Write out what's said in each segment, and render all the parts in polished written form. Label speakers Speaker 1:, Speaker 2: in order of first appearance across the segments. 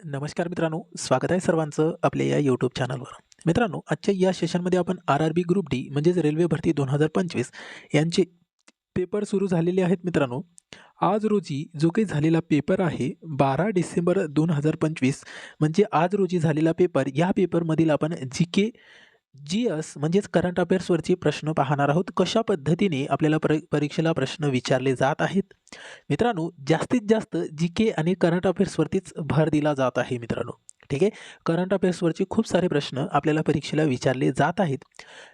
Speaker 1: नमस्कार मित्रांनो, स्वागत आहे सर्वांचं आपल्या या यूट्यूब चॅनलवर. मित्रांनो, आजच्या या सेशनमध्ये आपण आर-आर-बी ग्रुप डी म्हणजेच रेल्वे भरती 2025 यांचे पेपर सुरू झालेले आहेत मित्रांनो. आज रोजी जो काही झालेला पेपर आहे 12 डिसेंबर 2025 म्हणजे आज रोजी झालेला पेपर, या पेपरमधील आपण जी-के, जी-एस म्हणजेच करंट अफेअर्सवरचे प्रश्न पाहणार आहोत. कशा पद्धतीने आपल्याला परीक्षेला प्रश्न विचारले जात आहेत. मित्रांनो, जास्तीत जास्त जी-के आणि करंट अफेअर्सवरतीच भर दिला जात आहे मित्रांनो. ठीक आहे. करंट अफेअर्सवरचे खूप सारे प्रश्न आपल्याला परीक्षेला विचारले जात आहेत.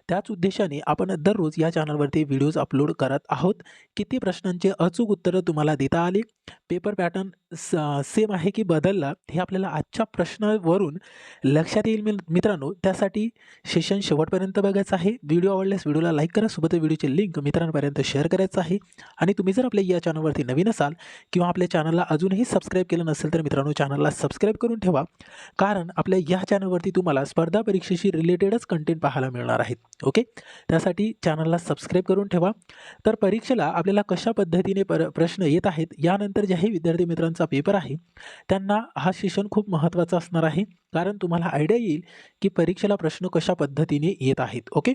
Speaker 1: त्याच उद्देशाने आपण दररोज या चॅनलवरती व्हिडिओज अपलोड करत आहोत. किती प्रश्नांचे अचूक उत्तरं तुम्हाला देता आली, पेपर पॅटर्न सेम आहे की बदलला, हे आपल्याला आजच्या प्रश्नावरून लक्षात येईल मित्रांनो. त्यासाठी सेशन शेवटपर्यंत बघायचं आहे. व्हिडिओ आवडल्यास व्हिडिओला लाईक करा, सोबत व्हिडिओची लिंक मित्रांपर्यंत शेअर करायचं आहे. आणि तुम्ही जर आपल्या या चॅनलवरती नवीन असाल किंवा आपल्या चॅनलला अजूनही सबस्क्राईब केलं नसेल तर मित्रांनो चॅनलला सबस्क्राईब करून ठेवा. कारण आपल्या या चॅनलवरती तुम्हाला स्पर्धा परीक्षेशी रिलेटेडच कंटेंट पाहायला मिळणार आहेत. ओके, त्यासाठी चॅनलला सबस्क्राईब करून ठेवा. तर परीक्षेला आपल्याला कशा पद्धतीने प्रश्न येत आहेत, यानंतर ज्याही विद्यार्थी मित्रांचा पेपर आहे त्यांना हा सेशन खूप महत्त्वाचा असणार आहे. कारण तुम्हाला आयडिया येईल की परीक्षेला प्रश्न कशा पद्धतीने येत आहेत. ओके,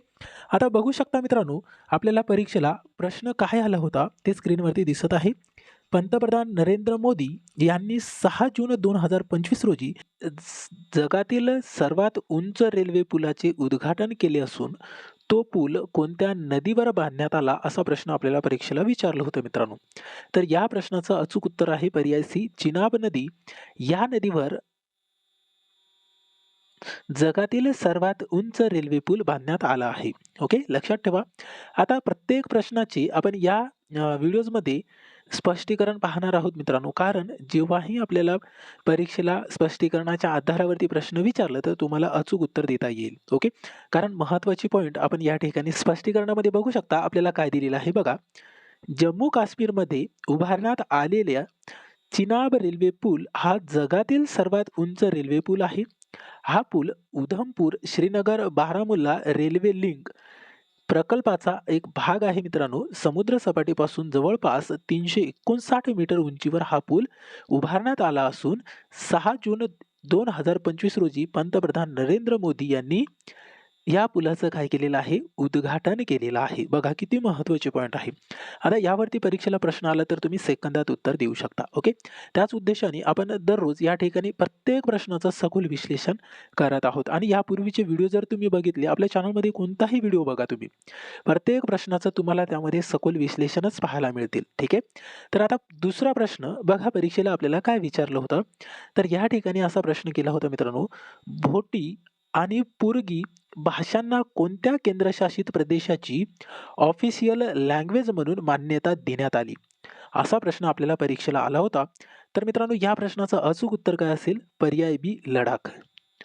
Speaker 1: आता बघू शकता मित्रांनो, आपल्याला परीक्षेला प्रश्न काय आला होता ते स्क्रीनवरती दिसत आहे. पंतप्रधान नरेंद्र मोदी यांनी 6 जून 2025 रोजी जगातील सर्वात उंच रेल्वे पुलाचे उद्घाटन केले असून तो पूल कोणत्या नदीवर बांधण्यात आला, असा प्रश्न आपल्याला परीक्षेला विचारलं होतं मित्रांनो. तर या प्रश्नाचं अचूक उत्तर आहे पर्याय सी, चिनाब नदी. या नदीवर जगातील सर्वात उंच रेल्वे पूल बांधण्यात आला आहे. ओके, लक्षात ठेवा. आता प्रत्येक प्रश्नाची आपण या व्हिडिओजमध्ये स्पष्टीकरण पाहणार आहोत मित्रांनो. कारण जेव्हाही आपल्याला परीक्षेला स्पष्टीकरणाच्या आधारावरती प्रश्न विचारलं तर तुम्हाला अचूक उत्तर देता येईल. ओके, कारण महत्त्वाची पॉईंट आपण या ठिकाणी स्पष्टीकरणामध्ये बघू शकता. आपल्याला काय दिलेलं आहे बघा. जम्मू काश्मीरमध्ये उभारण्यात आलेल्या चिनाब रेल्वे पूल हा जगातील सर्वात उंच रेल्वे पूल आहे. हा पूल उधमपूर श्रीनगर बारामुल्ला रेल्वे लिंक प्रकल्पाचा एक भाग आहे मित्रांनो. समुद्र सपाटीपासून जवळपास 359 मीटर उंचीवर हा पूल उभारण्यात आला असून 6 जून 2025 रोजी पंतप्रधान नरेंद्र मोदी यांनी या पुलाचं काय केलेलं आहे, उद्घाटन केलेलं आहे. बघा किती महत्त्वाचे पॉईंट आहे. आता यावरती परीक्षेला प्रश्न आला तर तुम्ही सेकंदात उत्तर देऊ शकता. ओके, त्याच उद्देशाने आपण दररोज या ठिकाणी प्रत्येक प्रश्नाचं सखोल विश्लेषण करत आहोत. आणि यापूर्वीचे व्हिडिओ जर तुम्ही बघितले, आपल्या चॅनलमध्ये कोणताही व्हिडिओ बघा तुम्ही, प्रत्येक प्रश्नाचं तुम्हाला त्यामध्ये सखोल विश्लेषणच पाहायला मिळतील. ठीक आहे. तर आता दुसरा प्रश्न बघा, परीक्षेला आपल्याला काय विचारलं होतं. तर या ठिकाणी असा प्रश्न केला होता मित्रांनो, भोटी आणि पुर्गी भाषांना कोणत्या केंद्रशासित प्रदेशाची ऑफिशियल लँग्वेज म्हणून मान्यता देण्यात आली, असा प्रश्न आपल्याला परीक्षेला आला होता. तर मित्रांनो, या प्रश्नाचं अचूक उत्तर काय असेल, पर्याय बी, लडाख.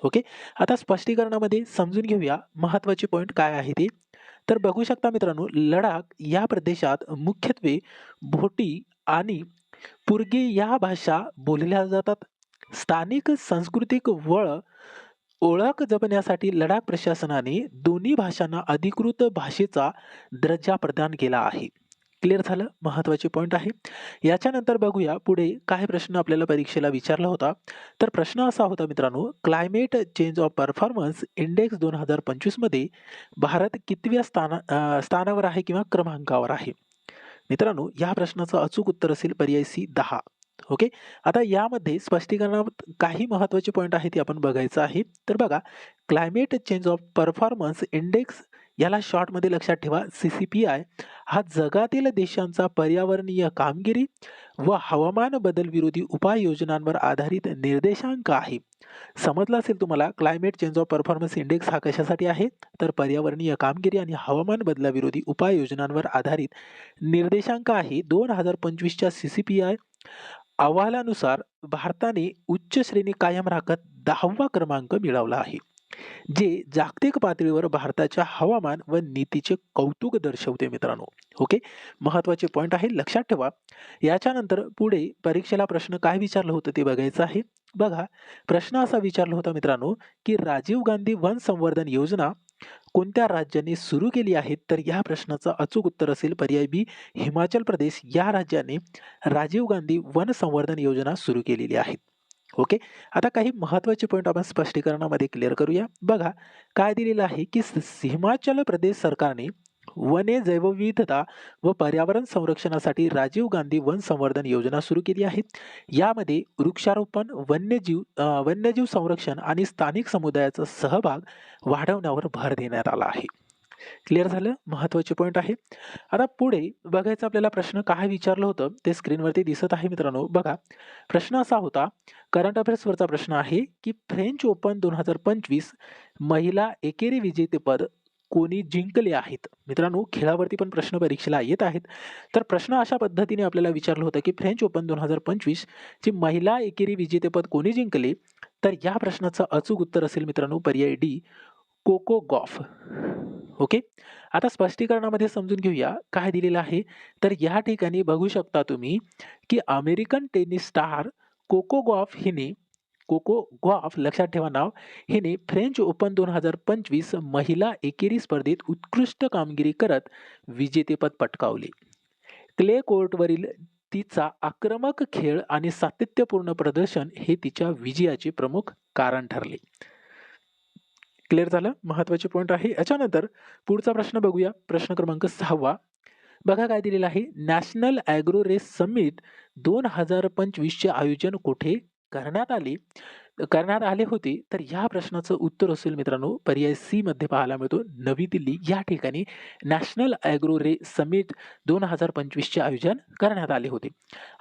Speaker 1: ओके, आता स्पष्टीकरणामध्ये समजून घेऊया महत्त्वाचे पॉईंट काय आहे ते. तर बघू शकता मित्रांनो, लडाख या प्रदेशात मुख्यत्वे भोटी आणि पुर्गी या भाषा बोलल्या जातात. स्थानिक सांस्कृतिक ओळख जपण्यासाठी लडाख प्रशासनाने दोन्ही भाषांना अधिकृत भाषेचा दर्जा प्रदान केला आहे. क्लिअर झालं, महत्त्वाचे पॉईंट आहे. याच्यानंतर बघूया पुढे काय प्रश्न आपल्याला परीक्षेला विचारला होता. तर प्रश्न असा होता मित्रांनो, climate change of performance index 2025 मध्ये भारत कितव्या स्थानावर आहे किंवा क्रमांकावर आहे. मित्रांनो, या प्रश्नाचं अचूक उत्तर असेल पर्याय सी, 10. ओके, आता यामध्ये स्पष्टीकरणात काही महत्त्वाचे पॉईंट आहेत ते आपण बघायचं आहे. तर बघा, climate change of performance index, याला शॉर्टमध्ये लक्षात ठेवा, CCPI, हा जगातील देशांचा पर्यावरणीय कामगिरी व हवामान बदल विरोधी उपाययोजनांवर आधारित निर्देशांक आहे. समजलं असेल तुम्हाला, climate change of performance index हा कशासाठी आहे, तर पर्यावरणीय कामगिरी आणि हवामान बदलाविरोधी उपाययोजनांवर आधारित निर्देशांक आहे. 2025च्या CCPI अहवालानुसार भारताने उच्च श्रेणी कायम राखत 10वा क्रमांक मिळवला आहे, जे जागतिक पातळीवर भारताच्या हवामान व नीतीचे कौतुक दर्शवते मित्रांनो. ओके, महत्त्वाचे पॉईंट आहे, लक्षात ठेवा. याच्यानंतर पुढे परीक्षेला प्रश्न काय विचारलं होतं ते बघायचं आहे. बघा, प्रश्न असा विचारला होता मित्रांनो की राजीव गांधी वन संवर्धन योजना कोणत्या राज्याने सुरू केली आहे. तर या प्रश्नाचं अचूक उत्तर असेल पर्याय बी, हिमाचल प्रदेश या राज्याने राजीव गांधी वन संवर्धन योजना सुरू केलेली आहे. ओके. आता काही महत्त्वाचे पॉइंट आपण स्पष्टीकरणामध्ये क्लिअर करूया. बघा काय दिलेलं आहे, की हिमाचल प्रदेश सरकारने वने, जैवविविधता व पर्यावरण संरक्षणासाठी राजीव गांधी वन संवर्धन योजना सुरू केली आहे. यामध्ये वृक्षारोपण, वन्यजीव संरक्षण आणि स्थानिक समुदायाचा सहभाग वाढवण्यावर भर देण्यात आला आहे. क्लिअर झालं? महत्त्वाचे पॉइंट आहे. आता पुढे बघायचं आपल्याला प्रश्न काय विचारलं होतं ते स्क्रीनवरती दिसत आहे मित्रांनो. बघा प्रश्न असा होता, करंट अफेअर्सवरचा प्रश्न आहे, की फ्रेंच ओपन 2025 महिला एकेरी विजेतेपद कोणी जिंकले आहेत? मित्रांनो खेळावरती पण प्रश्न परीक्षेला येत आहेत. तर प्रश्न अशा पद्धतीने आपल्याला विचारलं होतं, की फ्रेंच ओपन 2025 ची महिला एकेरी विजेतेपद कोणी जिंकले? तर या प्रश्नाचं अचूक उत्तर असेल मित्रांनो पर्याय डी, कोको गॉफ. ओके. आता स्पष्टीकरणामध्ये समजून घेऊया काय दिलेलं आहे. तर या ठिकाणी बघू शकता तुम्ही, की American tennis star Coco Gauff लक्षात ठेवा नाव, हिने फ्रेंच ओपन 2025 महिला एकेरी स्पर्धेत उत्कृष्ट कामगिरी करत विजेतेपद पटकावले. क्ले कोर्टवरील तिचा आक्रमक खेळ आणि सातत्यपूर्ण प्रदर्शन हे तिच्या विजयाचे प्रमुख कारण ठरले. क्लिअर झालं? महत्वाचे पॉइंट आहे. याच्यानंतर पुढचा प्रश्न बघूया. प्रश्न क्रमांक 6. बघा काय दिलेलं आहे. नॅशनल ॲग्रो रेस समिट 2025 चे आयोजन कुठे करण्यात आले होते? तर या प्रश्नाचं उत्तर असेल मित्रांनो पर्याय सी मध्ये पाहायला मिळतो. नवी दिल्ली या ठिकाणी नॅशनल ॲग्रो रेस समिट 2025 चे आयोजन करण्यात आले होते.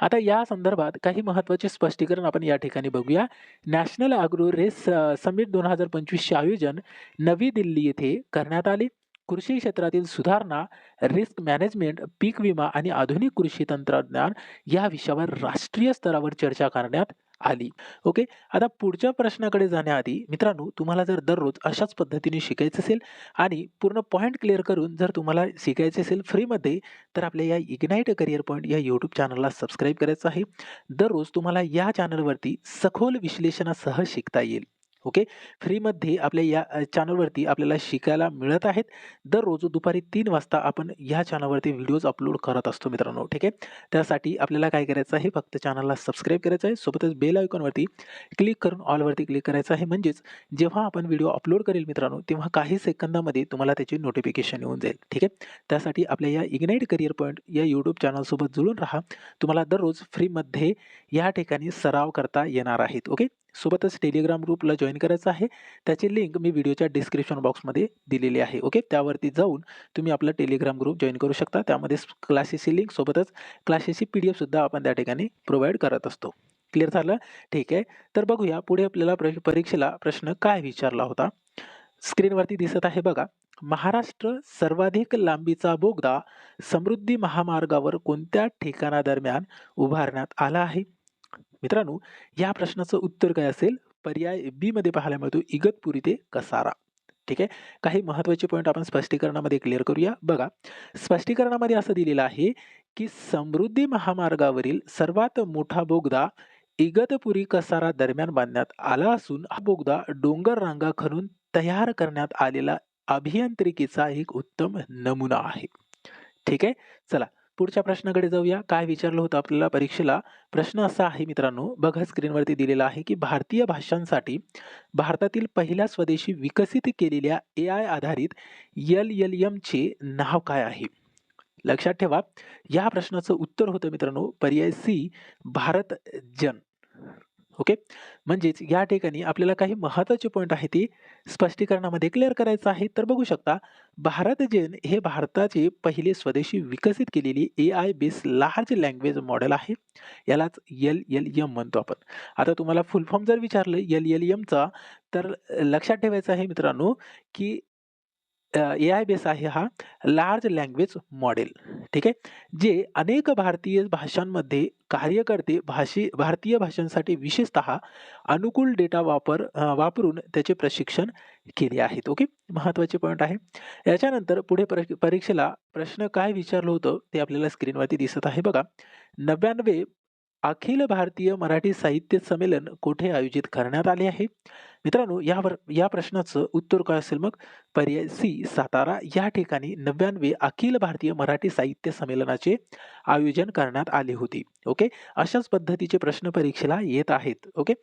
Speaker 1: आता या संदर्भात काही महत्त्वाचे स्पष्टीकरण आपण या ठिकाणी बघूया. नॅशनल ॲग्रो रेस समिट 2025 चे आयोजन नवी दिल्ली येथे करण्यात आले. कृषी क्षेत्रातील सुधारणा, रिस्क मॅनेजमेंट, पीक विमा आणि आधुनिक कृषी तंत्रज्ञान या विषयावर राष्ट्रीय स्तरावर चर्चा करण्यात आली. ओके. आता पुढच्या प्रश्नाकडे जाण्याआधी मित्रांनो तुम्हाला जर दररोज अशाच पद्धतीने शिकायचं असेल आणि पूर्ण पॉइंट क्लिअर करून जर तुम्हाला शिकायचे असेल फ्रीमध्ये, तर आपल्या या इग्नाइट करिअर पॉइंट या यूट्यूब चॅनलला सबस्क्राईब करायचं आहे. दररोज तुम्हाला या चॅनलवरती सखोल विश्लेषणासह शिकता येईल. ओके. फ्रीमध्ये आपल्या या चॅनलवरती आपल्याला शिकायला मिळत आहेत. दररोज दुपारी 3 वाजता आपण या चॅनलवरती व्हिडिओज अपलोड करत असतो मित्रांनो. ठीक आहे. त्यासाठी आपल्याला काय करायचं आहे, फक्त चॅनलला सबस्क्राईब करायचं आहे. सोबतच बेल आयकॉनवरती क्लिक करून ऑलवरती क्लिक करायचं आहे. म्हणजेच जेव्हा आपण व्हिडिओ अपलोड करेल मित्रांनो, तेव्हा काही सेकंदामध्ये तुम्हाला त्याची नोटिफिकेशन येऊन जाईल. ठीक आहे. त्यासाठी आपल्या या इग्नाइट करिअर पॉइंट या यूट्यूब चॅनलसोबत जुळून राहा. तुम्हाला दररोज फ्रीमध्ये या ठिकाणी सराव करता येणार आहेत. ओके. सोबतच टेलिग्राम ग्रुपला जॉईन करायचं आहे. त्याची लिंक मी व्हिडिओच्या डिस्क्रिप्शन बॉक्समध्ये दिलेली आहे. ओके. त्यावरती जाऊन तुम्ही आपला टेलिग्राम ग्रुप जॉईन करू शकता. त्यामध्ये क्लासेसची लिंक सोबतच क्लासेसची PDF सुद्धा आपण त्या ठिकाणी प्रोव्हाइड करत असतो. क्लिअर झालं? ठीक आहे. तर बघूया पुढे आपल्याला परीक्षेला प्रश्न काय विचारला होता. स्क्रीनवरती दिसत आहे बघा. महाराष्ट्र सर्वाधिक लांबीचा बोगदा समृद्धी महामार्गावर कोणत्या ठिकाणादरम्यान उभारण्यात आला आहे? मित्रांनो या प्रश्नाचं उत्तर काय असेल? पर्याय बी मध्ये पाहायला मिळतो इगतपुरी ते कसारा. ठीक आहे. काही महत्त्वाचे पॉइंट आपण स्पष्टीकरणामध्ये क्लिअर करूया. बघा स्पष्टीकरणामध्ये असं दिलेलं आहे, की समृद्धी महामार्गावरील सर्वात मोठा बोगदा इगतपुरी कसारा दरम्यान बांधण्यात आला असून हा बोगदा डोंगर रांगा खणून तयार करण्यात आलेला अभियांत्रिकीचा एक उत्तम नमुना आहे. ठीक आहे. चला पुढच्या प्रश्नाकडे जाऊया. काय विचारलं होतं आपल्याला परीक्षेला? प्रश्न असा आहे मित्रांनो, बघा स्क्रीनवरती दिलेला आहे, की भारतीय भाषांसाठी भारतातील पहिल्या स्वदेशी विकसित केलेल्या AI आधारित LLM चे नाव काय आहे? लक्षात ठेवा या प्रश्नाचं उत्तर होतं मित्रांनो पर्याय सी, भारत जन. ओके. म्हणजेच या ठिकाणी आपल्याला काही महत्त्वाचे पॉइंट आहे ते स्पष्टीकरणामध्ये क्लिअर करायचं आहे. तर बघू शकता भारत जेन हे भारताचे पहिले स्वदेशी विकसित केलेली AI based large language model आहे. यालाच LLM म्हणतो आपण. आता तुम्हाला फुल फॉर्म जर विचारलं LLM चा, तर लक्षात ठेवायचं आहे मित्रांनो, की AI बेस आहे हा लार्ज लँग्वेज मॉडेल. ठीक आहे. जे अनेक भारतीय भाषांमध्ये कार्य करते. भारतीय भाषांसाठी विशेषतः अनुकूल डेटा वापरून त्याचे प्रशिक्षण केले आहेत. ओके. महत्त्वाचे पॉइंट आहे. याच्यानंतर पुढे परीक्षेला प्रश्न काय विचारलं होतं ते आपल्याला स्क्रीनवरती दिसत आहे बघा. 99 अखिल भारतीय मराठी साहित्य संमेलन कुठे आयोजित करण्यात आले आहे? मित्रांनो, या प्रश्नाचं उत्तर काय असेल मग? पर्याय सी, सातारा या ठिकाणी 99वे अखिल भारतीय मराठी साहित्य संमेलनाचे आयोजन करण्यात आले होते. ओके. अशाच पद्धतीचे प्रश्न परीक्षेला येत आहेत. ओके.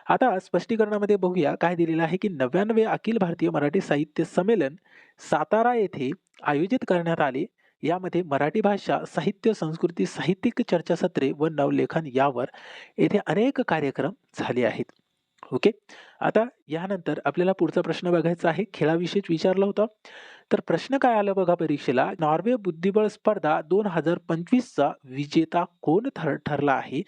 Speaker 1: आता स्पष्टीकरणामध्ये बघूया काय दिलेलं आहे, की 99वे अखिल भारतीय मराठी साहित्य संमेलन सातारा येथे आयोजित करण्यात आले. यामध्ये मराठी भाषा, साहित्य, संस्कृती, साहित्यिक चर्चासत्रे व नवलेखन यावर येथे अनेक कार्यक्रम झाले आहेत. ओके. आता यानंतर आपल्याला पुढचा प्रश्न बघायचा आहे. खेळाविषयीच विचारला होता. तर प्रश्न काय आला बघा परीक्षेला. नॉर्वे बुद्धिबळ स्पर्धा 2025 चा विजेता कोण ठरला आहे?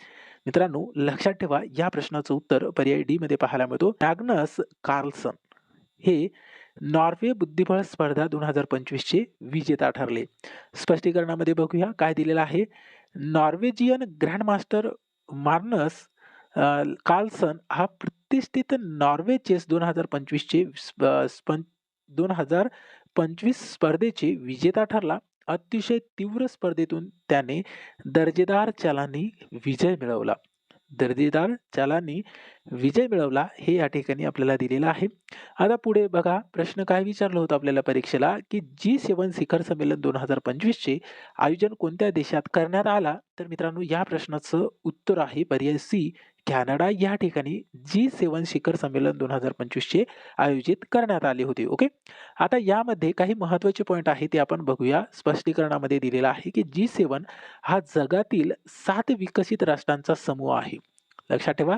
Speaker 1: मित्रांनो, लक्षात ठेवा या प्रश्नाचं उत्तर पर्याय डी मध्ये पाहायला मिळतो. मॅग्नस कार्लसन हे नॉर्वे बुद्धिबळ स्पर्धा 2025 चे विजेता ठरले. स्पष्टीकरणामध्ये बघूया काय दिलेलं आहे. नॉर्वेजियन ग्रँडमास्टर मार्नस कार्लसन हा प्रतिष्ठित नॉर्वे चेस 2025 चे 2025 स्पर्धेचे विजेता ठरला. अतिशय तीव्र स्पर्धेतून त्याने दर्जेदार चालांनी विजय मिळवला. दर्जेदार चालांनी विजय मिळवला हे या ठिकाणी आपल्याला दिलेलं आहे. आता पुढे बघा प्रश्न काय विचारलं होतं आपल्याला परीक्षेला, की G7 शिखर संमेलन 2025 चे आयोजन कोणत्या देशात करण्यात आला? तर मित्रांनो, या प्रश्नाचं उत्तर आहे पर्याय सी, कॅनडा या ठिकाणी G7 शिखर संमेलन 2025 चे आयोजित करण्यात आले होते. ओके. आता यामध्ये काही महत्त्वाचे पॉइंट आहे ते आपण बघूया. स्पष्टीकरणामध्ये दिलेला आहे, की G7 हा जगातील 7 विकसित राष्ट्रांचा समूह आहे. लक्षात ठेवा,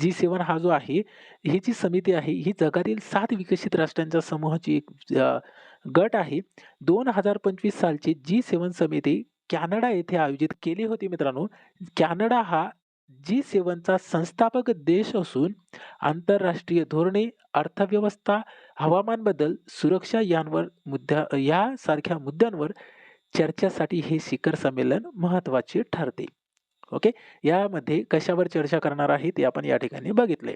Speaker 1: G7 हा जो आहे, ही जी समिती आहे ही जगातील 7 विकसित राष्ट्रांच्या समूहाची एक गट आहे. 2025 सालची G7 समिती कॅनडा येथे आयोजित केली होती मित्रांनो. कॅनडा हा G7 चा संस्थापक देश असून आंतरराष्ट्रीय धोरणे, अर्थव्यवस्था, हवामान बदल, सुरक्षा यासारख्या मुद्द्यांवर चर्चेसाठी हे शिखर संमेलन महत्त्वाचे ठरते. ओके. यामध्ये कशावर चर्चा करणार आहे ते आपण या ठिकाणी बघितले.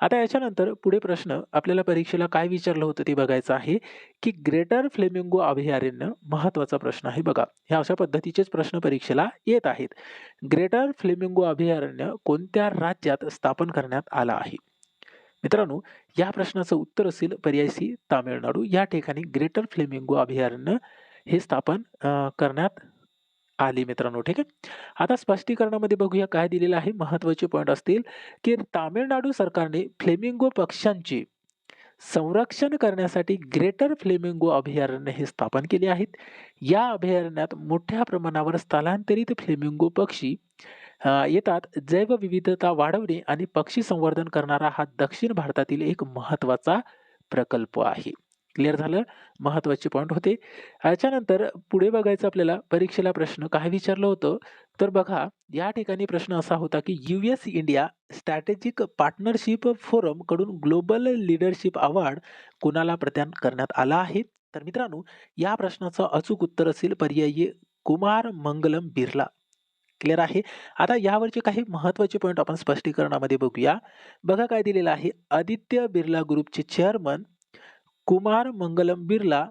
Speaker 1: आता याच्यानंतर पुढे प्रश्न आपल्याला परीक्षेला काय विचारलं होतं ते बघायचं आहे, की ग्रेटर फ्लेमिंगो अभयारण्य महत्त्वाचा प्रश्न आहे बघा. ह्या अशा पद्धतीचेच प्रश्न परीक्षेला येत आहेत. ग्रेटर फ्लेमिंगो अभयारण्य कोणत्या राज्यात स्थापन करण्यात आला आहे? मित्रांनो, या प्रश्नाचं उत्तर असेल पर्याय सी, तामिळनाडू या ठिकाणी ग्रेटर फ्लेमिंगो अभयारण्य हे स्थापन करण्यात आली मित्रांनो. ठीक आहे. आता स्पष्टीकरणामध्ये बघूया काय दिलेलं आहे. महत्त्वाचे पॉइंट असतील, की तामिळनाडू सरकारने फ्लेमिंगो पक्ष्यांचे संरक्षण करण्यासाठी ग्रेटर फ्लेमिंगो अभयारण्य हे स्थापन केले आहेत. या अभयारण्यात मोठ्या प्रमाणावर स्थलांतरित फ्लेमिंगो पक्षी येतात. जैवविविधता वाढवणे आणि पक्षी संवर्धन करणारा हा दक्षिण भारतातील एक महत्त्वाचा प्रकल्प आहे. क्लिअर झालं? महत्त्वाचे पॉइंट होते. याच्यानंतर पुढे बघायचं आपल्याला परीक्षेला प्रश्न काय विचारलं होतं, तर बघा या ठिकाणी प्रश्न असा होता, की US India strategic partnership forum कडून ग्लोबल लीडरशिप अवॉर्ड कुणाला प्रदान करण्यात आला आहे? तर मित्रांनो, या प्रश्नाचं अचूक उत्तर असेल पर्यायी कुमार मंगलम बिर्ला. क्लिअर आहे. आता यावरचे काही महत्त्वाचे पॉइंट आपण स्पष्टीकरणामध्ये बघूया. बघा काय दिलेलं आहे. आदित्य बिर्ला ग्रुपचे चेअरमन कुमार मंगलम बिर्ला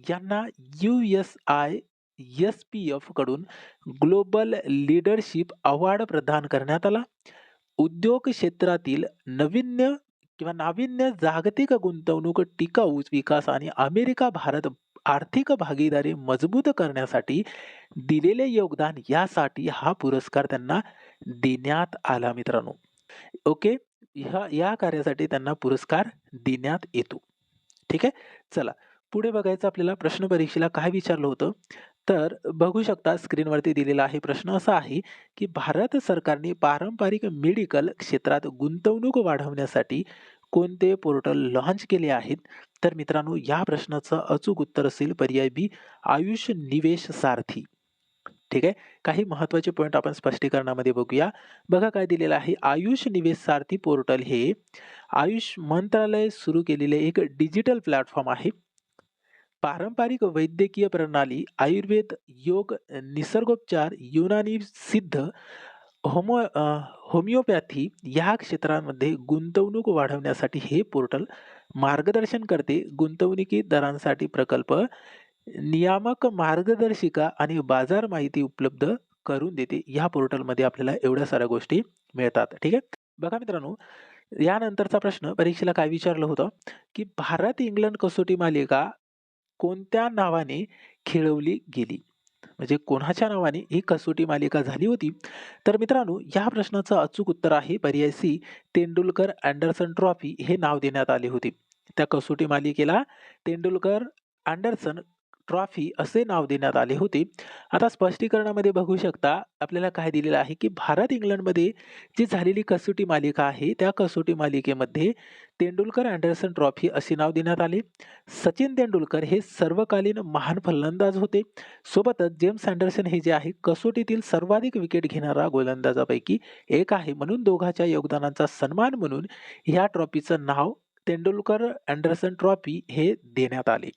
Speaker 1: यांना USISPF कडून ग्लोबल लीडरशिप अवॉर्ड प्रदान करण्यात आला. उद्योग क्षेत्रातील नाविन्य, जागतिक गुंतवणूक, टिकाऊ विकास आणि अमेरिका भारत आर्थिक भागीदारी मजबूत करण्यासाठी दिलेले योगदान यासाठी हा पुरस्कार त्यांना देण्यात आला मित्रांनो. ओके. या कार्यासाठी त्यांना पुरस्कार देण्यात येतो. ठीक आहे. चला पुढे बघायचं आपल्याला प्रश्न परीक्षेला काय विचारलं होतं, तर बघू शकता स्क्रीनवरती दिलेला आहे. प्रश्न असा आहे, की भारत सरकारने पारंपरिक मेडिकल क्षेत्रात गुंतवणूक वाढवण्यासाठी कोणते पोर्टल लॉन्च केले आहेत? तर मित्रांनो, या प्रश्नाचं अचूक उत्तर असेल पर्याय बी, आयुष निवेश सारथी. ठीक आहे. काही महत्त्वाचे पॉइंट आपण स्पष्टीकरणामध्ये बघूया. बघा काय दिलेलं आहे. आयुष निवेश सारथी पोर्टल हे आयुष मंत्रालय सुरू केलेले एक डिजिटल प्लॅटफॉर्म आहे. पारंपरिक वैद्यकीय प्रणाली, आयुर्वेद, योग, निसर्गोपचार, युनानी सिद्ध, होमिओपॅथी या क्षेत्रांमध्ये गुंतवणूक वाढवण्यासाठी हे पोर्टल मार्गदर्शन करते. गुंतवणुकी दरांसाठी प्रकल्प, नियामक मार्गदर्शिका आणि बाजार माहिती उपलब्ध करून देते. या पोर्टलमध्ये आपल्याला एवढ्या साऱ्या गोष्टी मिळतात. ठीक आहे. बघा मित्रांनो, यानंतरचा प्रश्न परीक्षेला काय विचारलं होतं, की भारत इंग्लंड कसोटी मालिका कोणत्या नावाने खेळवली गेली? म्हणजे कोणाच्या नावाने ही कसोटी मालिका झाली होती? तर मित्रांनो, या प्रश्नाचं अचूक उत्तर आहे पर्याय सी, तेंडुलकर अँडरसन ट्रॉफी हे नाव देण्यात आले होते. त्या कसोटी मालिकेला तेंडुलकर अँडरसन ट्रॉफी असे नाव देण्यात आले होते. आता स्पष्टीकरणामध्ये बघू शकता आपल्याला काय दिलेलं आहे, की भारत इंग्लंडमध्ये जी झालेली कसोटी मालिका आहे, त्या कसोटी मालिकेमध्ये तेंडुलकर अँडरसन ट्रॉफी असे नाव देण्यात आले. सचिन तेंडुलकर हे सर्वकालीन महान फलंदाज होते. सोबतच जेम्स अँडरसन हे जे आहे कसोटीतील सर्वाधिक विकेट घेणारा गोलंदाजापैकी एक आहे. म्हणून दोघांच्या योगदानाचा सन्मान म्हणून ह्या ट्रॉफीचं नाव तेंडुलकर अँडरसन ट्रॉफी हे देण्यात आले.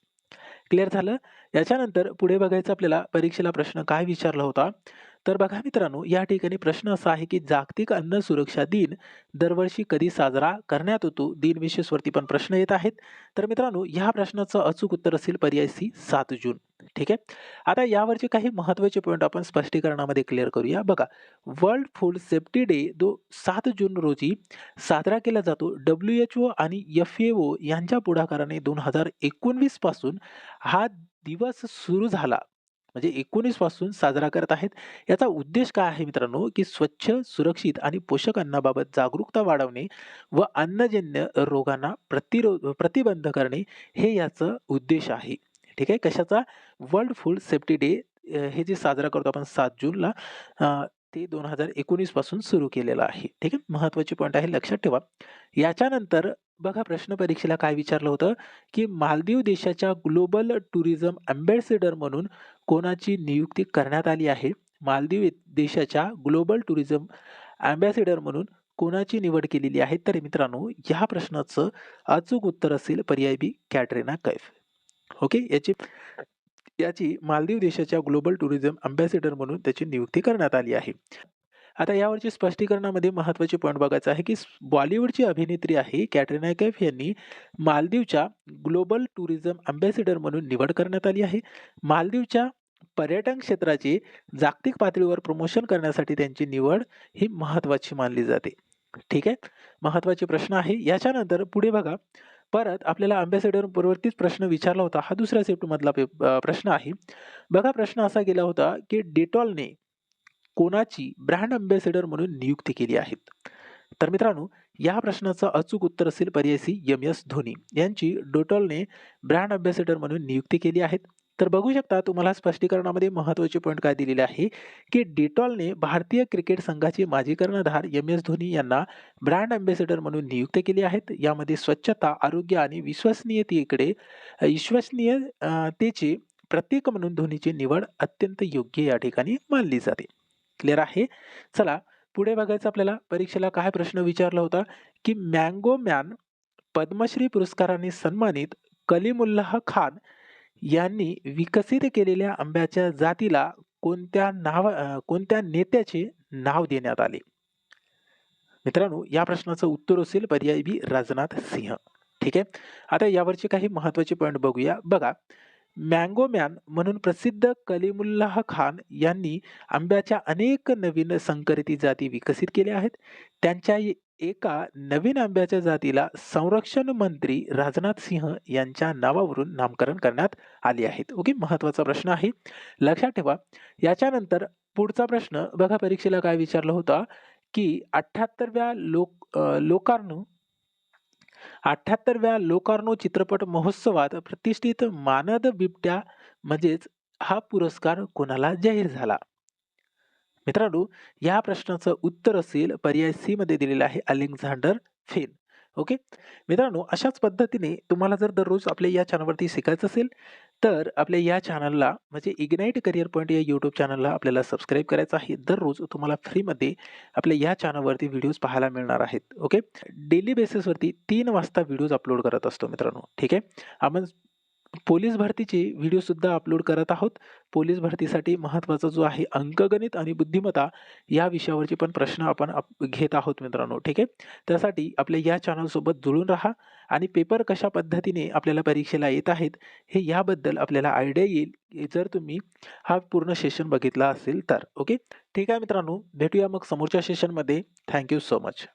Speaker 1: क्लिअर झालं? याच्यानंतर पुढे बघायचं आपल्याला परीक्षेला प्रश्न काय विचारला होता. तर बघा मित्रांनो, या ठिकाणी प्रश्न असा आहे, की जागतिक अन्न सुरक्षा दिन दरवर्षी कधी साजरा करण्यात येतो? दिनविशेषवरती पण प्रश्न येत आहेत. तर मित्रांनो, या प्रश्नाचं अचूक उत्तर असेल पर्याय सी, 7 जून. ठीक आहे. आता यावरचे काही महत्त्वाचे पॉइंट आपण स्पष्टीकरणामध्ये क्लिअर करूया. बघा, वर्ल्ड फूड सेफ्टी डे 7 जून रोजी साजरा केला जातो. WHO आणि FAO यांच्या पुढाकाराने 2019 पासून हा दिवस सुरू झाला. म्हणजे 19 पासून साजरा करत आहेत. याचा उद्देश काय आहे मित्रांनो, की स्वच्छ, सुरक्षित आणि पोषक अन्नाबाबत जागरूकता वाढवणे व अन्नजन्य रोगांना प्रतिबंध करणे हे याचं उद्देश आहे. ठीक आहे. कशाचा? वर्ल्ड फूड सेफ्टी डे हे जे साजरा करतो आपण 7 जूनला ते 2019 पासून सुरू केलेलं आहे. ठीक आहे. महत्त्वाची पॉइंट आहे, लक्षात ठेवा. याच्यानंतर बघा प्रश्न परीक्षेला काय विचारलं होतं, की मालदीव देशाच्या ग्लोबल टुरिझम अँबॅसेडर म्हणून कोणाची नियुक्ती करण्यात आली आहे? मालदीव देशाच्या ग्लोबल टुरिझम अँबॅसेडर म्हणून कोणाची निवड केलेली आहे? तर मित्रांनो, या प्रश्नाचं अचूक उत्तर असेल पर्याय बी, कॅटरीना कैफ. ओके. याची मालदीव देशाच्या ग्लोबल टुरिझम अँबॅसेडर म्हणून त्याची नियुक्ती करण्यात आली आहे. आता यावरची स्पष्टीकरणामध्ये महत्त्वाचे पॉइंट बघायचं आहे, की बॉलिवूडची अभिनेत्री आहे कॅटरीना कैफ यांनी मालदीवच्या ग्लोबल टुरिझम अँबॅसेडर म्हणून निवड करण्यात आली आहे. मालदीवच्या पर्यटन क्षेत्राचे जागतिक पातळीवर प्रमोशन करण्यासाठी त्यांची निवड ही महत्त्वाची मानली जाते. ठीक आहे. महत्त्वाचे प्रश्न आहे. याच्यानंतर पुढे बघा, परत आपल्याला अँबॅसेडर वरतीच प्रश्न विचारला होता. हा दुसऱ्या शिफ्ट मधला प्रश्न आहे. बघा प्रश्न असा गेला होता, की डेटॉलने कोणाची ब्रँड अँबॅसेडर म्हणून नियुक्ती केली आहे? तर मित्रांनो, या प्रश्नाचं अचूक उत्तर असेल पर्याय सी, MS धोनी यांची डेटॉलने ब्रँड अँबॅसेडर म्हणून नियुक्ती केली आहे. तर बघू शकता तुम्हाला स्पष्टीकरणामध्ये महत्त्वाचे पॉइंट काय दिलेले आहे, की डेटॉलने भारतीय क्रिकेट संघाचे माजी कर्णधार MS धोनी यांना ब्रँड अँबॅसेडर म्हणून नियुक्त केले आहेत. यामध्ये स्वच्छता, आरोग्य आणि विश्वसनीयतेचे प्रतीक म्हणून धोनीची निवड अत्यंत योग्य या ठिकाणी मानली जाते. क्लिअर आहे? चला पुढे बघायचं आपल्याला परीक्षेला काय प्रश्न विचारला होता, की मँगो मॅन पद्मश्री पुरस्काराने सन्मानित कलीमुल्लाह खान यांनी विकसित केलेल्या आंब्याच्या जातीला कोणत्या नेत्याचे नाव देण्यात आले? मित्रांनो, या प्रश्नाचं उत्तर असेल पर्याय बी, राजनाथ सिंह. ठीक आहे. आता यावरचे काही महत्त्वाचे पॉइंट बघूया. बघा, मँगो मॅन म्हणून प्रसिद्ध कलीमुल्लाह खान यांनी आंब्याच्या अनेक नवीन संकरित जाती विकसित केल्या आहेत. त्यांच्या एका नवीन आंब्याच्या जातीला संरक्षण मंत्री राजनाथ सिंह यांच्या नावावरून नामकरण करण्यात आले आहेत. ओके. महत्त्वाचा प्रश्न आहे, लक्षात ठेवा. याच्यानंतर पुढचा प्रश्न बघा परीक्षेला काय विचारला होता, की 78व्या लोकार्नो चित्रपट महोत्सवात प्रतिष्ठित मानद बिबट्या म्हणजेच हा पुरस्कार कोणाला जाहीर झाला? मित्रांनो, या प्रश्नाचं उत्तर असेल पर्याय सी मध्ये दिलेलं आहे, अलेक्झांडर फेन. ओके. मित्रांनो, अशाच पद्धतीने तुम्हाला जर दररोज आपल्या या चॅनलवरती शिकायचं असेल तर आपल्या या चॅनलला म्हणजे इग्नाइट करिअर पॉईंट या यूट्यूब चॅनलला आपल्याला सबस्क्राईब करायचं आहे. दररोज तुम्हाला फ्रीमध्ये आपल्या या चॅनलवरती व्हिडिओज पाहायला मिळणार आहेत. ओके. डेली बेसिसवरती 3 वाजता व्हिडिओज अपलोड करत असतो मित्रांनो. ठीक आहे. आपण पोलीस भरतीचे व्हिडिओसुद्धा अपलोड करत आहोत. पोलीस भरतीसाठी महत्त्वाचा जो आहे अंकगणित आणि बुद्धिमत्ता या विषयावरचे पण प्रश्न आपण घेत आहोत मित्रांनो, ठीक आहे. त्यासाठी आपल्या या चॅनलसोबत जुळून राहा आणि पेपर कशा पद्धतीने आपल्याला परीक्षेला येत आहेत, हे याबद्दल आपल्याला आयडिया येईल, जर तुम्ही हा पूर्ण सेशन बघितला असेल तर. ओके. ठीक आहे मित्रांनो, भेटूया मग समोरच्या सेशनमध्ये. Thank you so much.